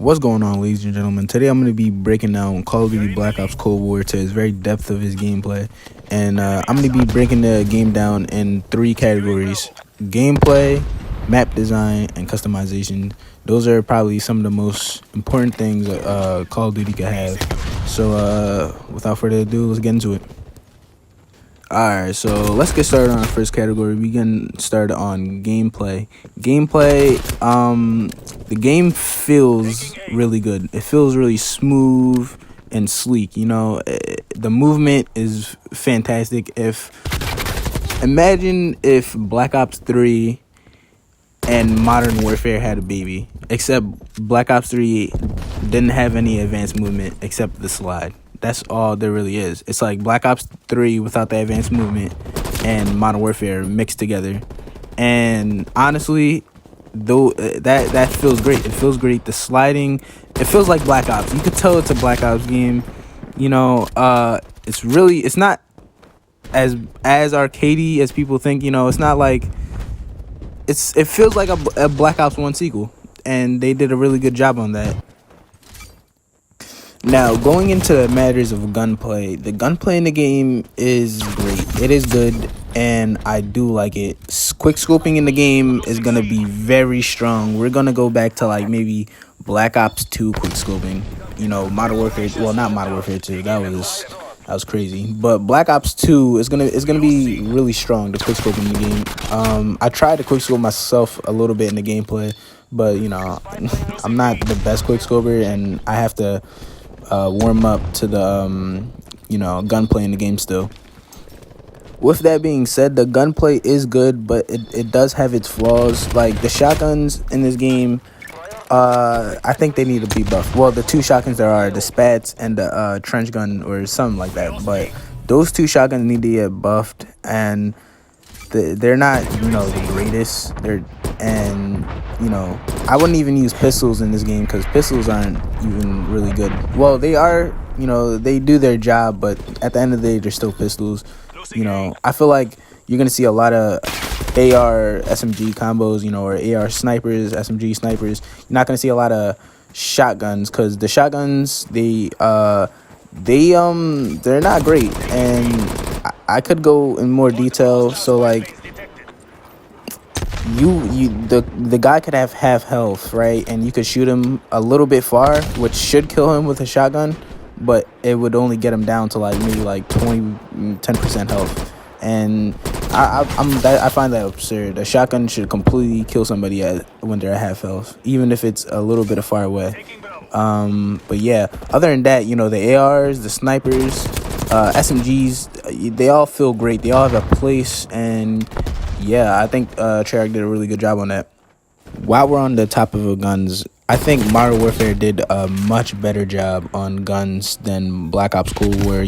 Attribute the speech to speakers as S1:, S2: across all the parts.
S1: What's going on, ladies and gentlemen? Today I'm going to be breaking down Call of Duty Black Ops Cold War to its very depth of his gameplay. And I'm going to be breaking the game down in three categories: gameplay, map design, and customization. Those are probably some of the most important things Call of Duty could have. So without further ado, let's get into it. Alright, so let's get started on our first category. We get started on gameplay. The game feels really good. It feels really smooth and sleek. The movement is fantastic. Imagine if Black Ops 3 and Modern Warfare had a baby, except Black Ops 3 didn't have any advanced movement except the slide. That's all there really is. It's like Black Ops 3 without the advanced movement and Modern Warfare mixed together. And honestly, though, that feels great. It feels great. The sliding, it feels like Black Ops. You could tell it's a Black Ops game. It's not as arcadey as people think. It's not like it feels like a Black Ops 1 sequel, and they did a really good job on that. Now, going into the matters of gunplay, the gunplay in the game is great. It is good, and I do like it. Quick scoping in the game is going to be very strong. We're going to go back to like maybe Black Ops 2 quick scoping. Modern Warfare, well, not Modern Warfare 2. That was crazy. But Black Ops 2 is gonna be really strong, the quick scope in the game. I tried to quick scope myself a little bit in the gameplay, but I'm not the best quick scoper, and I have to warm up to the gunplay in the game still. With that being said, the gunplay is good, but it does have its flaws. Like the shotguns in this game, I think they need to be buffed. Well, the two shotguns there are the Spats and the trench gun or something like that. But those two shotguns need to get buffed, and they're not the greatest. I wouldn't even use pistols in this game because pistols aren't even really good. Well, they are. They do their job, but at the end of the day, they're still pistols. I feel like you're gonna see a lot of AR SMG combos, or AR snipers, SMG snipers. You're not gonna see a lot of shotguns because the shotguns they're not great, and I could go in more detail. So like the guy could have half health, right, and you could shoot him a little bit far, which should kill him with a shotgun, but it would only get him down to like maybe like 10% health. And I find that absurd. A shotgun should completely kill somebody when they're at half health, even if it's a little bit of far away. But yeah, other than that, the ARs, the snipers, SMGs, they all feel great. They all have a place, and yeah, I think Treyarch did a really good job on that. While we're on the topic of guns, I think Modern Warfare did a much better job on guns than Black Ops Cold War.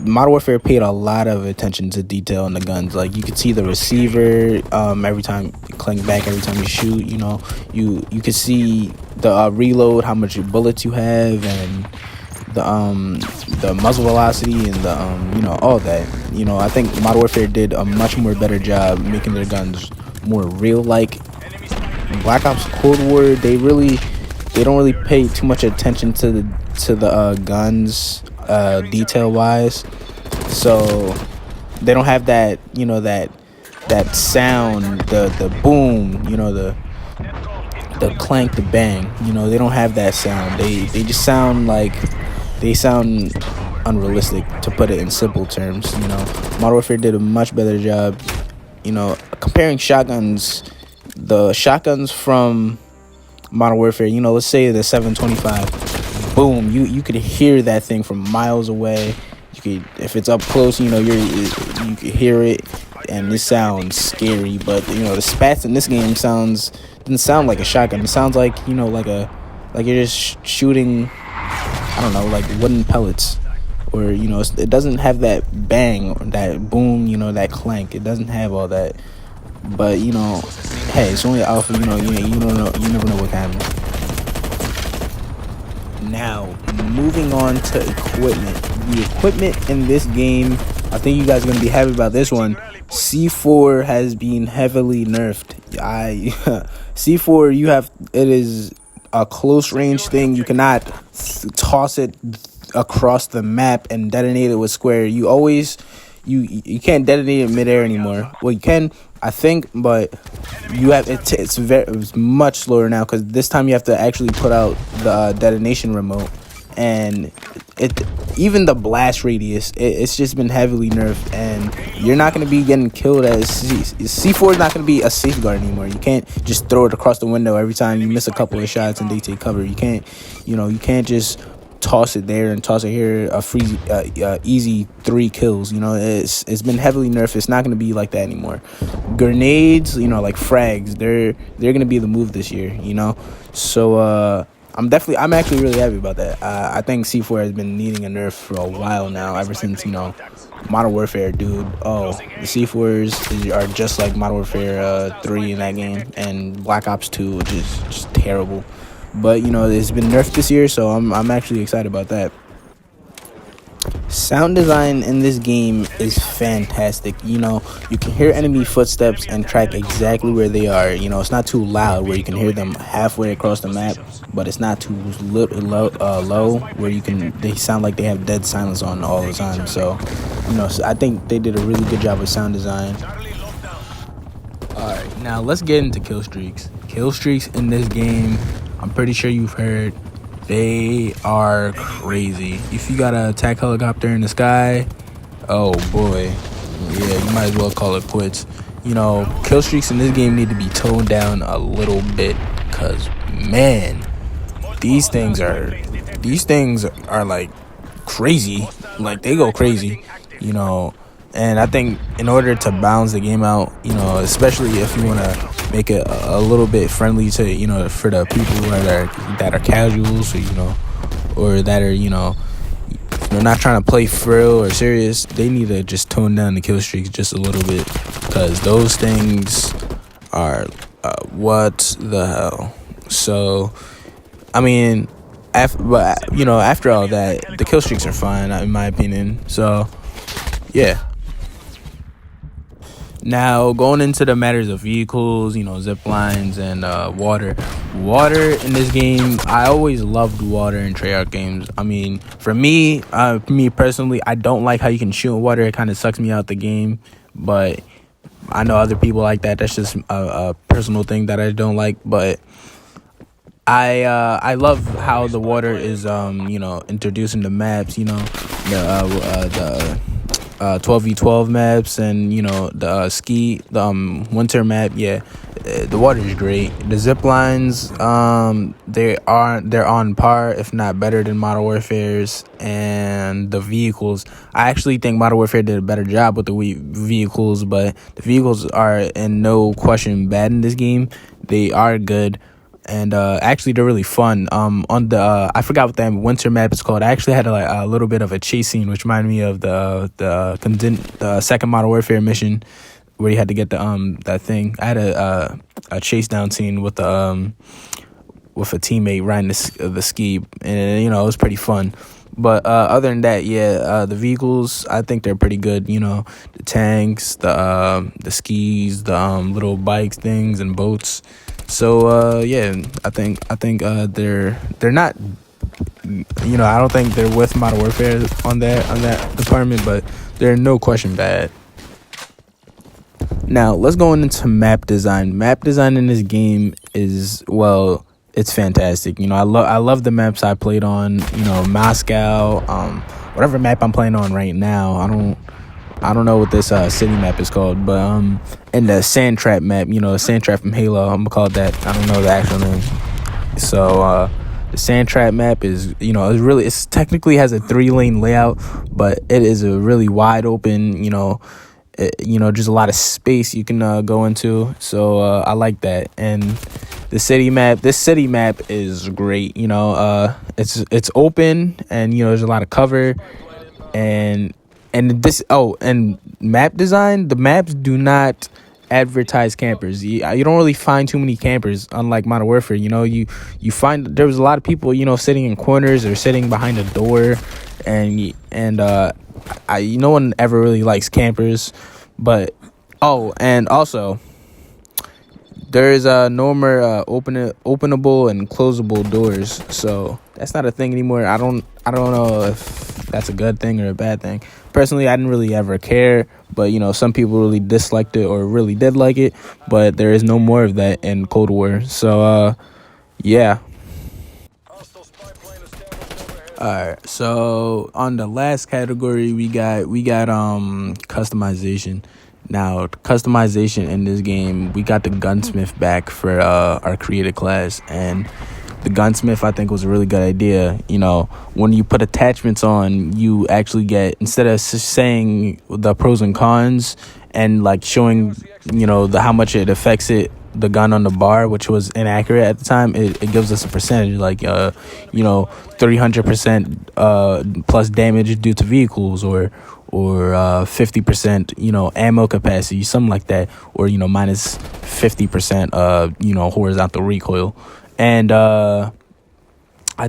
S1: Modern Warfare paid a lot of attention to detail in the guns. Like you could see the receiver every time you clank back, every time you shoot. You could see the reload, how much bullets you have, and the muzzle velocity, and the all that. I think Modern Warfare did a much more better job making their guns more real like. Black Ops Cold War, they don't really pay too much attention to the guns detail wise, so they don't have that that sound, the boom, the clank, the bang. They don't have that sound. They just sound unrealistic, to put it in simple terms. Modern Warfare did a much better job comparing shotguns. The shotguns from Modern Warfare, let's say the 725, boom, you could hear that thing from miles away. You could, if it's up close, you could hear it, and it sounds scary. But the Spats in this game doesn't sound like a shotgun. It sounds like like you're just shooting, I don't know, like wooden pellets, or it doesn't have that bang, or that boom, that clank. It doesn't have all that. But hey, it's only alpha. You don't know. You never know what can happen. Now, moving on to equipment. The equipment in this game, I think you guys are gonna be happy about this one. C4 has been heavily nerfed. C4, it is a close range thing. You cannot toss it across the map and detonate it with square. You can't detonate it midair anymore. Well, you can, I think, but it's much slower now because this time you have to actually put out the detonation remote, and it even the blast radius it's just been heavily nerfed, and you're not going to be getting killed as C4 is not going to be a safeguard anymore. You can't just throw it across the window every time you miss a couple of shots and they take cover. You can't just toss it there and toss it here, easy 3 kills. It's been heavily nerfed. It's not going to be like that anymore. Grenades, like frags, they're going to be the move this year. So I'm actually really happy about that. I think C4 has been needing a nerf for a while now, ever since Modern Warfare, dude. Oh, the C4s are just like Modern Warfare 3 in that game, and Black Ops 2, which is just terrible. But it's been nerfed this year, so I'm actually excited about that. Sound design in this game is fantastic. You can hear enemy footsteps and track exactly where they are. It's not too loud where you can hear them halfway across the map, but it's not too low where they sound like they have dead silence on all the time. So I think they did a really good job with sound design. Alright, now let's get into kill streaks. Kill streaks in this game, I'm pretty sure you've heard, they are crazy. If you got an attack helicopter in the sky, oh boy, yeah, you might as well call it quits. Kill streaks in this game need to be toned down a little bit, because man, these things are like crazy. Like, they go crazy, and I think in order to balance the game out, especially if you want to make it a little bit friendly to, for the people that are casuals, or that are, not trying to play for real or serious, they need to just tone down the kill streaks just a little bit, because those things are, what the hell. So, I mean, after all that, the kill streaks are fine, in my opinion. So, yeah. Now, going into the matters of vehicles, zip lines, and water. Water in this game, I always loved water in Treyarch games. I mean, for me personally, I don't like how you can shoot in water. It kind of sucks me out the game. But I know other people like that. That's just a personal thing that I don't like. But I love how the water is, introducing the maps, the 12v12 maps, and the winter map. Yeah, the water is great. The zip lines, they're on par, if not better, than Modern Warfare's. And the vehicles, I actually think Modern Warfare did a better job with the vehicles, but the vehicles are in no question bad in this game. They are good. And actually, they're really fun. On the I forgot what that winter map is called. I actually had a little bit of a chase scene, which reminded me of the second Modern Warfare mission, where you had to get that thing. I had a chase down scene with a teammate riding the ski, and it was pretty fun. But other than that, yeah, the vehicles, I think they're pretty good. The tanks, the skis, the little bikes things, and boats. So yeah, I think they're not. I don't think they're with Modern Warfare on that department, but they're no question bad. Now let's go into map design. Map design in this game is, well, it's fantastic. I love the maps I played on. Moscow, whatever map I'm playing on right now. I don't know what this city map is called, but and the sand trap map. Sand trap from Halo. I'm gonna call it that. I don't know the actual name. So the sand trap map is, it's technically has a 3-lane layout, but it is a really wide open. Just a lot of space you can go into. So I like that. And this city map is great. It's open, and there's a lot of cover, and map design. The maps do not advertise campers. You don't really find too many campers, unlike Modern Warfare. You find there was a lot of people sitting in corners or sitting behind a door, and no one ever really likes campers. But and also, There's no more openable and closable doors, so that's not a thing anymore. I don't know if that's a good thing or a bad thing. Personally, I didn't really ever care, but some people really disliked it or really did like it. But there is no more of that in Cold War, so yeah. All right, so on the last category, we got customization. Now, customization in this game, we got the gunsmith back for our creative class, and the gunsmith I think was a really good idea. When you put attachments on, you actually get, instead of saying the pros and cons and like showing the how much it affects the gun on the bar, which was inaccurate at the time, it gives us a percentage like 300% plus damage due to vehicles, or 50% ammo capacity, something like that, or minus 50% horizontal recoil. And I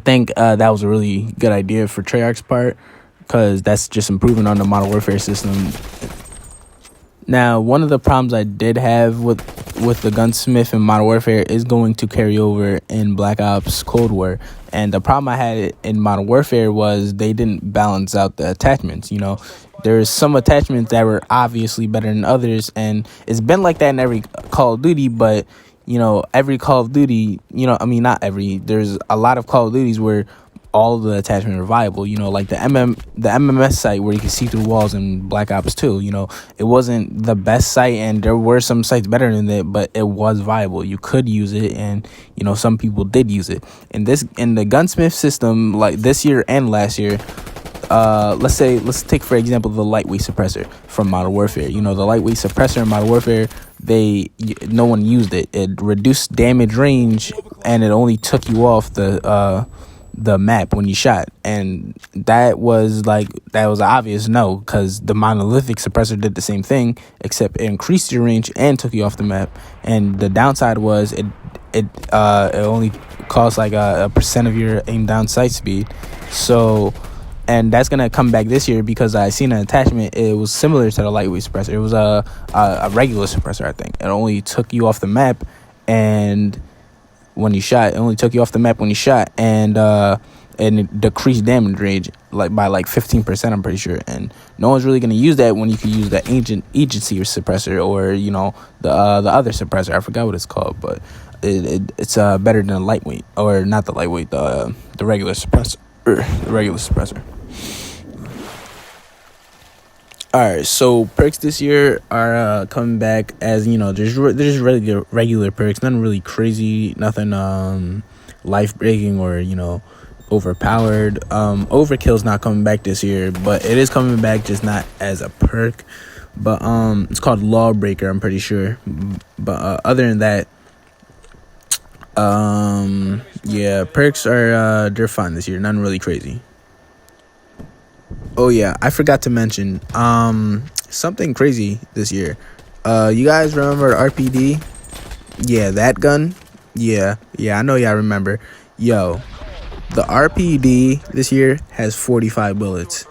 S1: think that was a really good idea for Treyarch's part, because that's just improving on the Modern Warfare system. Now, one of the problems I did have with the gunsmith in Modern Warfare is going to carry over in Black Ops Cold War. And the problem I had in Modern Warfare was they didn't balance out the attachments. There's some attachments that were obviously better than others, and it's been like that in every Call of Duty, but every Call of Duty, not every, there's a lot of Call of Duties where all of the attachments are viable, like the MMS site where you can see through walls in Black Ops 2. It wasn't the best site, and there were some sites better than it, but it was viable. You could use it, and some people did use it. In the gunsmith system, like this year and last year, let's take for example the lightweight suppressor from Modern Warfare. The lightweight suppressor in Modern Warfare, no one used it. It reduced damage range, and it only took you off the map when you shot, and that was an obvious no, because the monolithic suppressor did the same thing, except it increased your range and took you off the map. And the downside was it only cost like a percent of your aim down sight speed. So, and that's gonna come back this year, because I seen an attachment. It was similar to the lightweight suppressor. It was a regular suppressor, I think. It only took you off the map, and when you shot, it only took you off the map when you shot, and it decreased damage range by 15%, I'm pretty sure. And no one's really gonna use that when you can use the agency suppressor, or the other suppressor. I forgot what it's called, but it's better than lightweight, or not the lightweight, the regular suppressor. The regular suppressor. Alright, so perks this year are coming back as, there's regular perks, nothing really crazy, nothing life-breaking or, overpowered. Overkill's not coming back this year, but it is coming back, just not as a perk. But it's called Lawbreaker, I'm pretty sure. But other than that, yeah, perks are they're fine this year, nothing really crazy. Oh yeah, I forgot to mention something crazy this year. You guys remember RPD? Yeah, that gun. Yeah, I know y'all remember. Yo, the RPD this year has 45 bullets.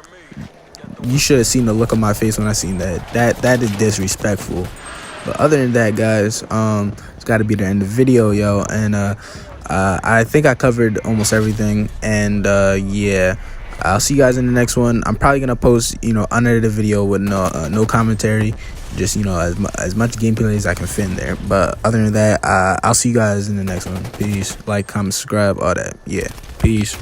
S1: You should have seen the look on my face when I seen that. That is disrespectful. But other than that, guys, it's got to be the end of the video, yo. And I think I covered almost everything. And yeah, I'll see you guys in the next one. I'm probably gonna post, under the video with no commentary, just as much gameplay as I can fit in there. But other than that, I'll see you guys in the next one. Peace. Like, comment, subscribe, all that. Yeah, peace.